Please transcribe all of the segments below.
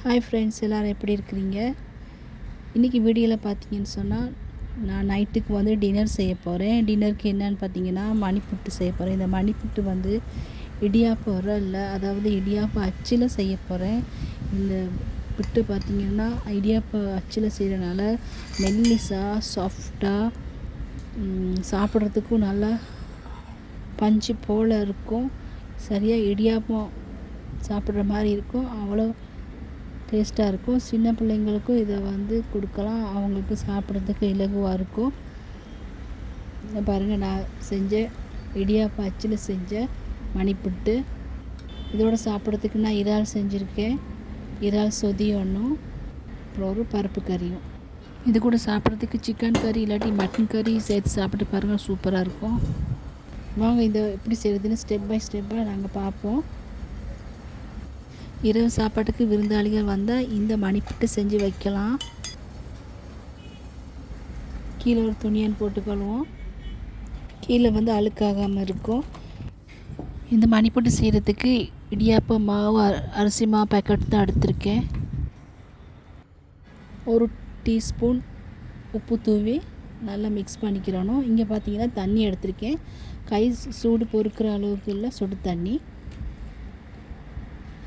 Hi friends, எல்லோரும் எப்படி இருக்கிறீங்க? இன்றைக்கி வீடியோவில் பார்த்தீங்கன்னு சொன்னால் நான் நைட்டுக்கு வந்து டின்னர் செய்ய போகிறேன். டின்னருக்கு என்னென்னு பார்த்தீங்கன்னா மணிப்புட்டு செய்ய போகிறேன். இந்த மணிப்புட்டு வந்து இடியாப்ப உரல்ல, அதாவது இடியாப்ப அச்சில் செய்ய போகிறேன். இந்த புட்டு பார்த்திங்கன்னா இடியாப்ப அச்சில் செய்கிறனால மெல்லிசாக சாஃப்டாக சாப்பிட்றதுக்கும் நல்லா பஞ்சு போல் இருக்கும். சரியாக இடியாப்பம் சாப்பிட்ற மாதிரி இருக்கும். அவ்வளோ டேஸ்ட்டாக இருக்கும். சின்ன பிள்ளைங்களுக்கும் இதை வந்து கொடுக்கலாம், அவங்களுக்கு சாப்பிட்றதுக்கு இலகுவாக இருக்கும். பாருங்கள், நான் செஞ்ச இடியாப்ப அச்சில் செஞ்ச மணிப்புட்டு. இதோடு சாப்பிட்றதுக்கு நான் இறால் செஞ்சுருக்கேன். இறால் சொதி ஒன்றும், அப்புறம் ஒரு பருப்பு கறியும். இது கூட சாப்பிட்றதுக்கு சிக்கன் கறி இல்லாட்டி மட்டன் கறி சேர்த்து சாப்பிட்டு பாருங்கள், சூப்பராக இருக்கும். வாங்க இதை எப்படி செய்கிறதுன்னு ஸ்டெப் பை ஸ்டெப்பாக நாங்கள் பார்ப்போம். இரவு சாப்பாட்டுக்கு விருந்தாளிகள் வந்தால் இந்த மணிப்புட்டு செஞ்சு வைக்கலாம். கீழே ஒரு துணியன் போட்டுக்கொள்வோம், கீழே வந்து அழுக்காகாமல் இருக்கும். இந்த மணிப்புட்டு செய்கிறதுக்கு இடியாப்ப மாவு அரிசி மாவு பேக்கெட் தான் எடுத்திருக்கேன். ஒரு டீஸ்பூன் உப்பு தூவி நல்லா மிக்ஸ் பண்ணிக்கிறணும். இங்கே பார்த்தீங்கன்னா தண்ணி எடுத்திருக்கேன். கை சூடு பொறுக்கிற அளவுக்கு இல்லை, சுடு தண்ணி.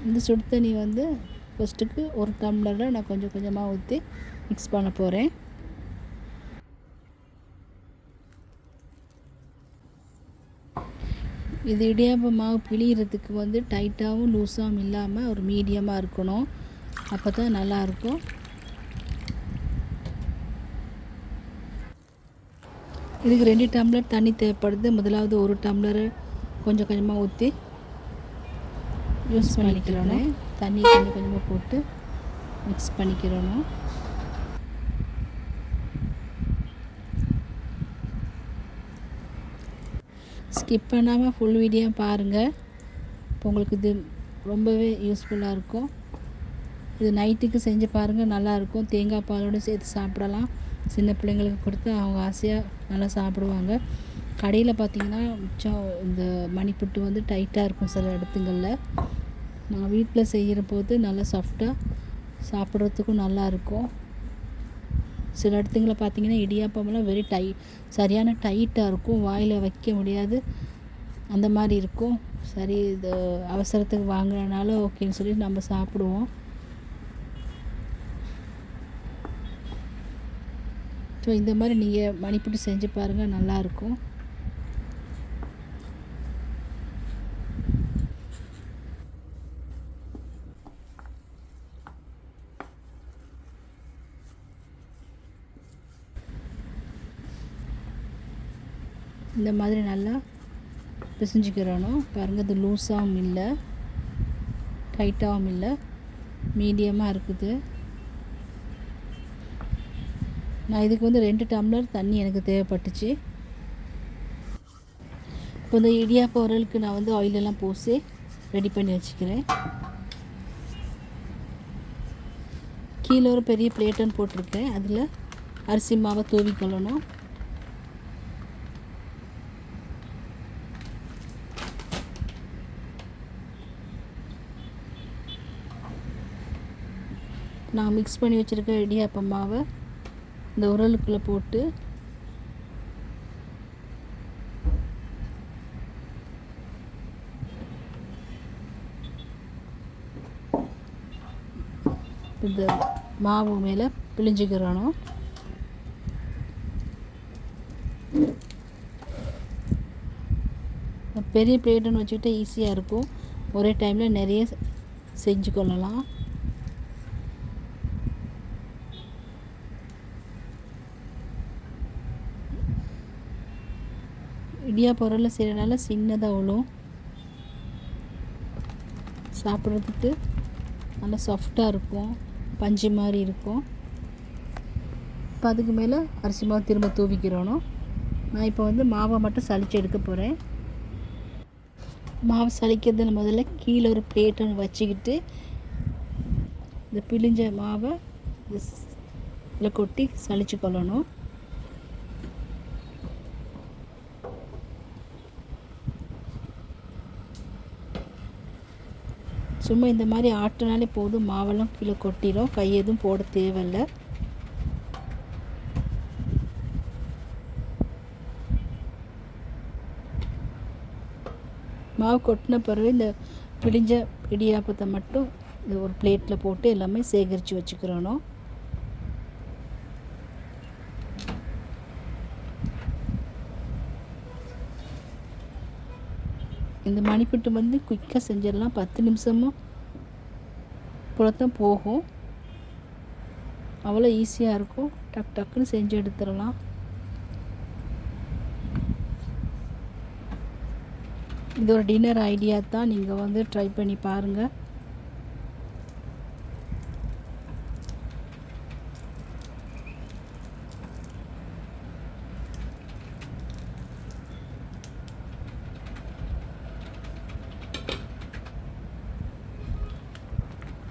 இந்த சுடு தண்ணி வந்து ஃபஸ்ட்டுக்கு ஒரு டம்ளரில் நான் கொஞ்சம் கொஞ்சமாக ஊற்றி மிக்ஸ் பண்ண போகிறேன். இது இடியாப்ப மாவு பிழியறதுக்கு வந்து டைட்டாகவும் லூஸாகவும் இல்லாமல் ஒரு மீடியமாக இருக்கணும், அப்போ தான் நல்லாயிருக்கும். இதுக்கு 2 டம்ளர் தண்ணி தேவைப்படுது. முதலாவது ஒரு டம்ளர் கொஞ்சம் கொஞ்சமாக ஊற்றி யூஸ் பண்ணிக்கிறோம். தண்ணி கொஞ்சம் கொஞ்சமாக போட்டு மிக்ஸ் பண்ணிக்கிறோம். ஸ்கிப் பண்ணாமல் ஃபுல் வீடியோ பாருங்கள். இப்போ உங்களுக்கு இது ரொம்பவே யூஸ்ஃபுல்லாக இருக்கும். இது நைட்டுக்கு செஞ்சு பாருங்கள், நல்லாயிருக்கும். தேங்காய் பாலோடு சேர்த்து சாப்பிடலாம். சின்ன பிள்ளைங்களுக்கு கொடுத்து அவங்க ஆசையாக நல்லா சாப்பிடுவாங்க. கடையில் பார்த்திங்கன்னா மிச்சம் இந்த மணிப்புட்டு வந்து டைட்டாக இருக்கும் சில இடத்துங்களில். நான் வீட்டில் செய்கிற போது நல்லா சாஃப்டாக சாப்பிட்றதுக்கும் நல்லாயிருக்கும். சில இடத்துங்களில் பார்த்திங்கன்னா இடியாப்பமெல்லாம் சரியான டைட்டாக இருக்கும், வாயில் வைக்க முடியாது, அந்த மாதிரி இருக்கும். சரி, இது அவசரத்துக்கு வாங்குறதுனால ஓகேன்னு சொல்லி நம்ம சாப்பிடுவோம். ஸோ இந்த மாதிரி நீங்கள் மணிப்புட்டு செஞ்சு பாருங்கள், நல்லாயிருக்கும். இந்த மாதிரி நல்லா பிசைஞ்சிக்கிறணும். பாருங்கள், இது லூஸாகவும் இல்லை, டைட்டாகவும் இல்லை, மீடியமாக இருக்குது. நான் இதுக்கு வந்து 2 டம்ளர் தண்ணி எனக்கு தேவைப்பட்டுச்சு. இப்போ இந்த இடியாப்ப உரலுக்கு நான் வந்து ஆயிலெல்லாம் பூசி ரெடி பண்ணி வச்சுக்கிறேன். கீழே ஒரு பெரிய பிளேட்டுன்னு போட்டிருக்கேன், அதில் அரிசி மாவை தூவிக்கொள்ளணும். நான் மிக்ஸ் பண்ணி வச்சுருக்க இடியாப்ப மாவை இந்த உரலுக்குள்ளே போட்டு இந்த மாவு மேலே பிழிஞ்சிக்கிறணும். பெரிய பிளேட்டுன்னு வச்சுக்கிட்டு ஈஸியாக இருக்கும், ஒரே டைமில் நிறைய செஞ்சு கொள்ளலாம். இடியாப்ப உரல்ல செய்கிறனால சின்னதாக விழும், சாப்பிட்றதுக்கு நல்லா சாஃப்டாக இருக்கும், பஞ்சு மாதிரி இருக்கும். இப்போ அதுக்கு மேலே அரிசி மாவு திரும்ப தூவிக்கிறணும். நான் இப்போ வந்து மாவை மட்டும் சலிச்சு எடுக்க போகிறேன். மாவு சலிக்கிறதுன்னு முதல்ல கீழே ஒரு பிளேட் ஒன்று வச்சுக்கிட்டு இந்த பிழிஞ்ச மாவை இதில் கொட்டி சலிச்சு கொள்ளணும். சும்மா இந்த மாதிரி ஆட்டினாலே போதும், மாவெல்லாம் கீழே கொட்டிடும், கை எதுவும் போட தேவையில்லை. மாவு கொட்டின பிறகு இந்த பிடிஞ்ச இடியாப்பத்தை மட்டும் இந்த ஒரு பிளேட்டில் போட்டு எல்லாமே சேகரித்து வச்சுக்கிறணும். இந்த மணிப்புட்டு வந்து குயிக்காக செஞ்சிடலாம், 10 நிமிஷமும் போலத்தான் போகும். அவ்வளோ ஈஸியாக இருக்கும், டக் டக்குன்னு செஞ்சு எடுத்துடலாம். இது ஒரு டின்னர் ஐடியா தான், நீங்கள் வந்து ட்ரை பண்ணி பாருங்கள்.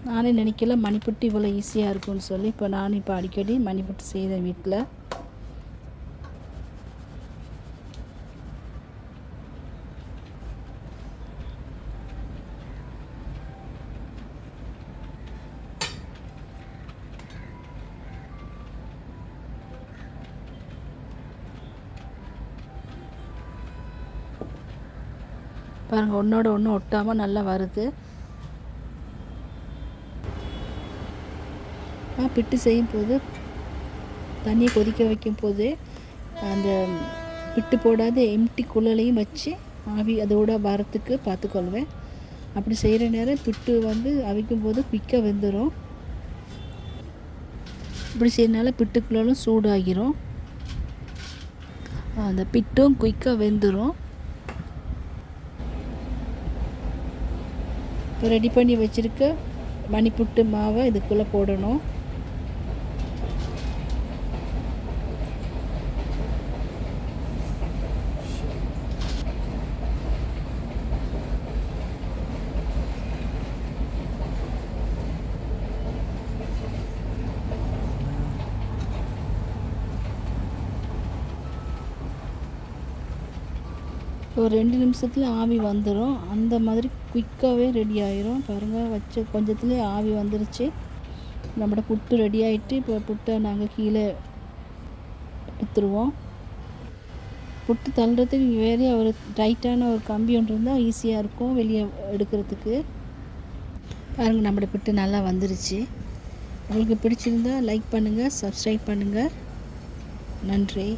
நானே நினைக்கல மணிப்புட்டு இவ்வளோ ஈஸியாக இருக்கும்னு சொல்லி. நான் இப்போ அடிக்கடி மணிப்புட்டு செய்கிறேன் வீட்டில். பாருங்கள், ஒன்றோட ஒன்று ஒட்டாமல் நல்லா வருது. பிட்டு செய்யும் போது தண்ணியை கொதிக்க வைக்கும் போது அந்த பிட்டு போடாத எம்டி குழலையும் வச்சு ஆவி அதோட வரத்துக்கு பார்த்துக்கொள்வேன். அப்படி செய்கிற நேரம் பிட்டு வந்து அவிக்கும் போது குயிக்காக வெந்துடும். இப்படி செய்யறதுனால பிட்டுக்குள்ளாலும் சூடாகிரும், அந்த பிட்டும் குயிக்காக வெந்துடும். இப்போ ரெடி பண்ணி வச்சுருக்க மணிப்புட்டு மாவை இதுக்குள்ளே போடணும். ஒரு 2 நிமிஷத்தில் ஆவி வந்துடும், அந்த மாதிரி குயிக்காகவே ரெடி ஆயிரும். பாருங்கள், வச்ச கொஞ்சத்துலேயே ஆவி வந்துருச்சு. நம்மளோட புட்டு ரெடி ஆகிட்டு இப்போ புட்டை நாங்கள் கீழே எடுத்துருவோம். புட்டு தள்ளுறதுக்கு வேறே ஒரு டைட்டான ஒரு கம்பி ஒன்று இருந்தால் ஈஸியாக இருக்கும் வெளியே எடுக்கிறதுக்கு. பாருங்கள், நம்மளோட புட்டு நல்லா வந்துருச்சு. உங்களுக்கு பிடிச்சிருந்தால் லைக் பண்ணுங்கள், சப்ஸ்கிரைப் பண்ணுங்கள். நன்றி.